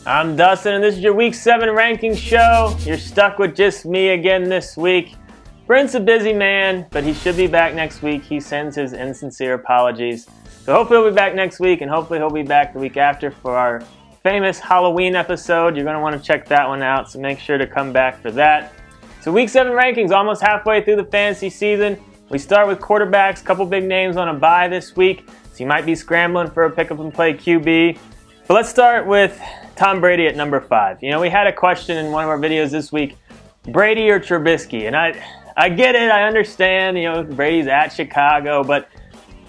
I'm Dustin, and this is your Week 7 ranking show. You're stuck with just me again this week. Brent's a busy man, but he should be back next week. He sends his insincere apologies. So hopefully he'll be back next week, and hopefully he'll be back the week after for our famous Halloween episode. You're going to want to check that one out, so make sure to come back for that. So Week 7 rankings, almost halfway through the fantasy season. We start with quarterbacks, couple big names on a bye this week, so you might be scrambling for a pick-up-and-play QB. But let's start with Tom Brady at number 5. You know, we had a question in one of our videos this week, Brady or Trubisky? And I get it, I understand, you know, Brady's at Chicago, but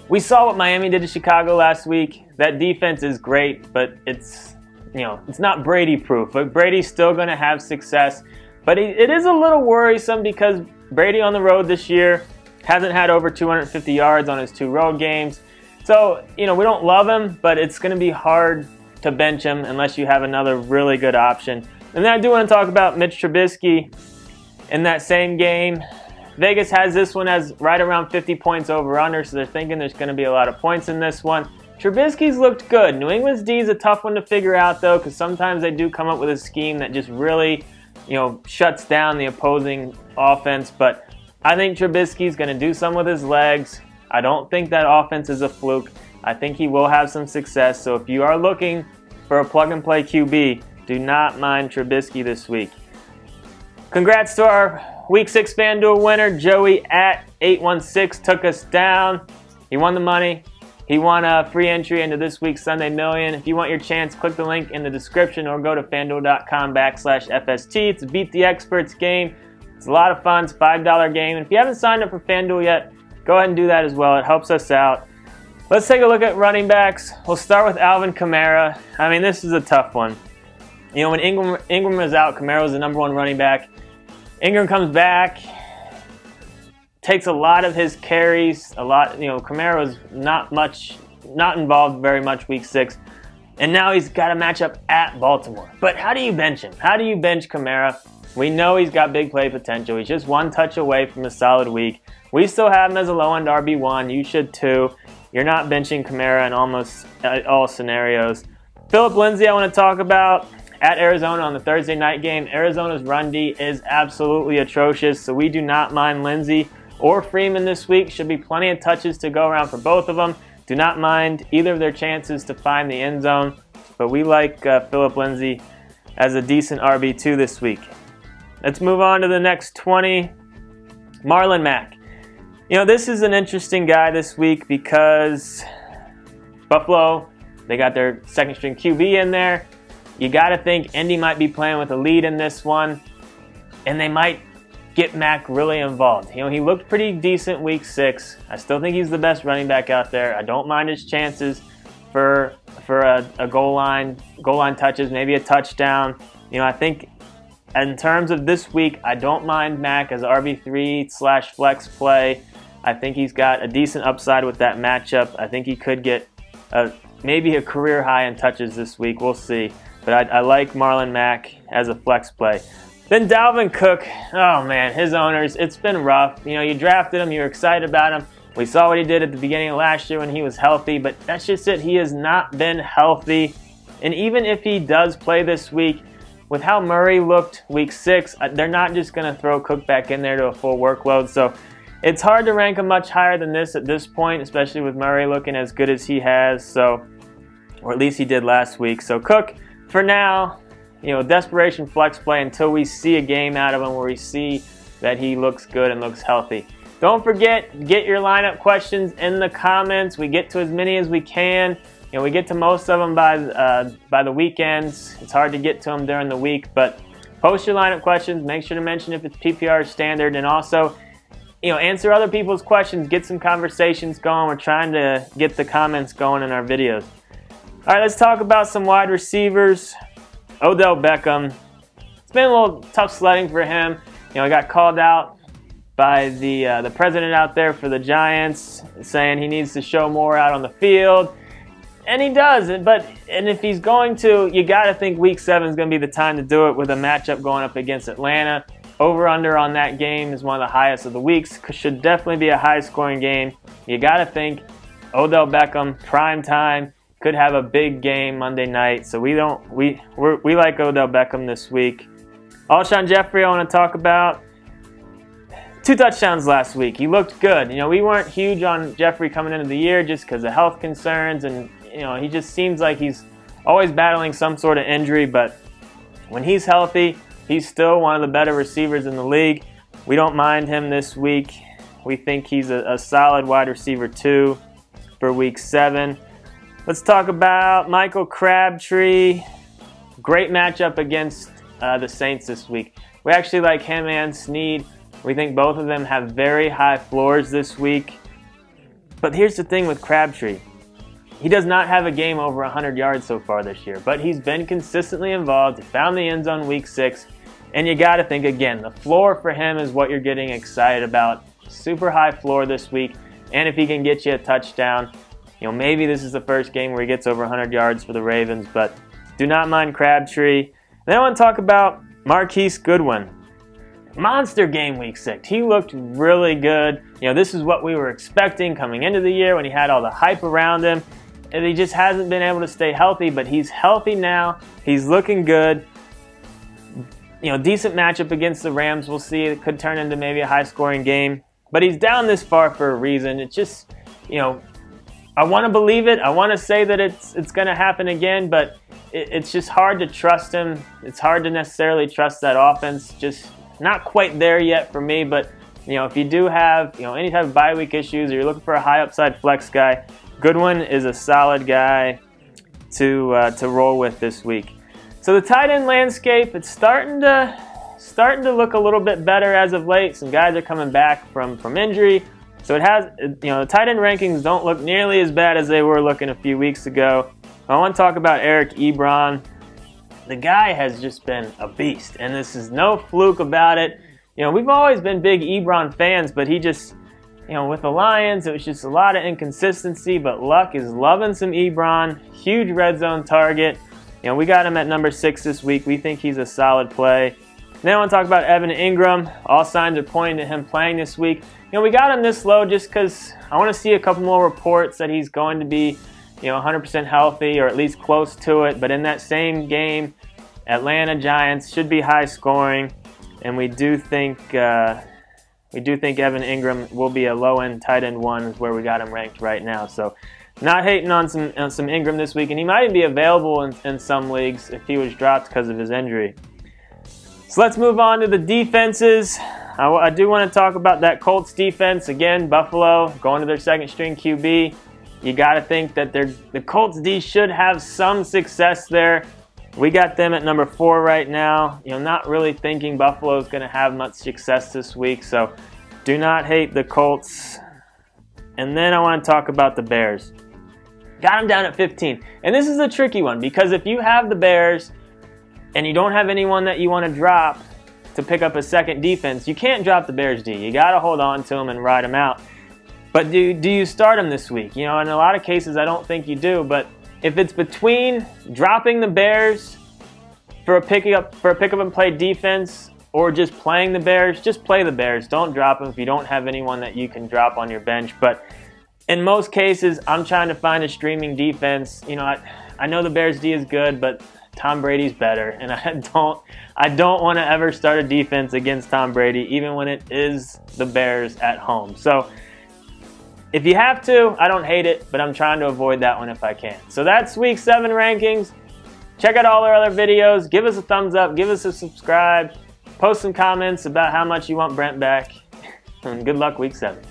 we saw what Miami did to Chicago last week. That defense is great, but it's not Brady-proof. But Brady's still going to have success. But it is a little worrisome because Brady on the road this year hasn't had over 250 yards on his 2 road games. So, you know, we don't love him, but it's going to be hard to bench him unless you have another really good option. And then I do want to talk about Mitch Trubisky in that same game. Vegas has this one as right around 50 points over-under, so they're thinking there's going to be a lot of points in this one. Trubisky's looked good. New England's D is a tough one to figure out, though, because sometimes they do come up with a scheme that just really, shuts down the opposing offense. But I think Trubisky's going to do some with his legs. I don't think that offense is a fluke. I think he will have some success. So if you are looking for a plug-and-play QB, do not mind Trubisky this week. Congrats to our Week 6 FanDuel winner, Joey at 816, took us down. He won the money. He won a free entry into this week's Sunday Million. If you want your chance, click the link in the description or go to FanDuel.com/FST. It's a Beat the Experts game. It's a lot of fun. It's a $5 game. And if you haven't signed up for FanDuel yet, go ahead and do that as well. It helps us out. Let's take a look at running backs. We'll start with Alvin Kamara. I mean, this is a tough one. You know, when Engram was out, Kamara was the number 1 running back. Engram comes back, takes a lot of his carries, Kamara was not involved very much Week 6, and now he's got a matchup at Baltimore. But how do you bench him? How do you bench Kamara? We know he's got big play potential. He's just one touch away from a solid week. We still have him as a low-end RB1. You should too. You're not benching Kamara in almost all scenarios. Phillip Lindsey I want to talk about. At Arizona on the Thursday night game, Arizona's run D is absolutely atrocious, so we do not mind Lindsey or Freeman this week. Should be plenty of touches to go around for both of them. Do not mind either of their chances to find the end zone, but we like Phillip Lindsey as a decent RB2 this week. Let's move on to the next 20. Marlin Mack. You know, this is an interesting guy this week because Buffalo, they got their second-string QB in there. You got to think Indy might be playing with a lead in this one, and they might get Mack really involved. You know, he looked pretty decent Week 6. I still think he's the best running back out there. I don't mind his chances for a goal line touches, maybe a touchdown. You know, I think in terms of this week, I don't mind Mack as RB3/flex play. I think he's got a decent upside with that matchup. I think he could get maybe a career high in touches this week. We'll see. But I like Marlon Mack as a flex play. Then Dalvin Cook. Oh, man, his owners, it's been rough. You know, you drafted him. You were excited about him. We saw what he did at the beginning of last year when he was healthy. But that's just it. He has not been healthy. And even if he does play this week, with how Murray looked Week 6, they're not just going to throw Cook back in there to a full workload. So it's hard to rank him much higher than this at this point, especially with Murray looking as good as he has. So, or at least he did last week. So Cook, for now, desperation flex play until we see a game out of him where we see that he looks good and looks healthy. Don't forget, get your lineup questions in the comments. We get to as many as we can. You know, we get to most of them by the weekends. It's hard to get to them during the week, but post your lineup questions. Make sure to mention if it's PPR or standard, and also, answer other people's questions. Get some conversations going. We're trying to get the comments going in our videos. All right, let's talk about some wide receivers. Odell Beckham. It's been a little tough sledding for him. He got called out by the president out there for the Giants, saying he needs to show more out on the field. And he does. And if he's going to, you got to think Week 7 is going to be the time to do it with a matchup going up against Atlanta. Over-under on that game is one of the highest of the weeks. Should definitely be a high-scoring game. You got to think Odell Beckham, prime time, could have a big game Monday night. So we like Odell Beckham this week. Alshon Jeffrey, I want to talk about. 2 touchdowns last week. He looked good. You know, we weren't huge on Jeffrey coming into the year just because of health concerns, and you know, he just seems like he's always battling some sort of injury, but when he's healthy, he's still one of the better receivers in the league. We don't mind him this week. We think he's a solid wide receiver 2 for week 7. Let's talk about Michael Crabtree. Great matchup against the Saints this week. We actually like him and Snead. We think both of them have very high floors this week. But here's the thing with Crabtree. He does not have a game over 100 yards so far this year, but he's been consistently involved. He found the end zone week 6. And you got to think, again, the floor for him is what you're getting excited about. Super high floor this week. And if he can get you a touchdown, you know, maybe this is the first game where he gets over 100 yards for the Ravens, but do not mind Crabtree. Then I want to talk about Marquis Goodwin. Monster game week 6. He looked really good. You know, this is what we were expecting coming into the year when he had all the hype around him. And he just hasn't been able to stay healthy, but he's healthy now. He's looking good. You know, decent matchup against the Rams. We'll see. It could turn into maybe a high-scoring game. But he's down this far for a reason. It's just, you know, I want to believe it. I want to say that it's going to happen again, but it's just hard to trust him. It's hard to necessarily trust that offense. Just not quite there yet for me, but you know, if you do have, you know, any type of bye week issues or you're looking for a high upside flex guy, Goodwin is a solid guy to roll with this week. So the tight end landscape, it's starting to look a little bit better as of late. Some guys are coming back from injury. So it has, you know, the tight end rankings don't look nearly as bad as they were looking a few weeks ago. I want to talk about Eric Ebron. The guy has just been a beast, and this is no fluke about it. You know, we've always been big Ebron fans, but he just, you know, with the Lions, it was just a lot of inconsistency, but Luck is loving some Ebron. Huge red zone target. You know, we got him at number 6 this week. We think he's a solid play. Then I want to talk about Evan Engram. All signs are pointing to him playing this week. You know, we got him this low just because I want to see a couple more reports that he's going to be, you know, 100% healthy or at least close to it. But in that same game, Atlanta Giants should be high scoring, and we do think Evan Engram will be a low-end tight end 1 is where we got him ranked right now. So not hating on some Engram this week, and he might even be available in some leagues if he was dropped because of his injury. So let's move on to the defenses. I do want to talk about that Colts defense. Again, Buffalo going to their second string QB. You got to think that the Colts D should have some success there. We got them at number 4 right now. You know, not really thinking Buffalo is going to have much success this week. So do not hate the Colts. And then I want to talk about the Bears. Got them down at 15. And this is a tricky one because if you have the Bears and you don't have anyone that you want to drop to pick up a second defense, you can't drop the Bears D. You got to hold on to them and ride them out. But do you start them this week? You know, in a lot of cases, I don't think you do. But if it's between dropping the Bears for a pick up and play defense or just playing the Bears, just play the Bears. Don't drop them if you don't have anyone that you can drop on your bench. But in most cases, I'm trying to find a streaming defense. You know, I know the Bears D is good, but Tom Brady's better, and I don't want to ever start a defense against Tom Brady, even when it is the Bears at home. So if you have to, I don't hate it, but I'm trying to avoid that one if I can. So that's Week 7 rankings. Check out all our other videos. Give us a thumbs up. Give us a subscribe. Post some comments about how much you want Brent back. And good luck Week 7.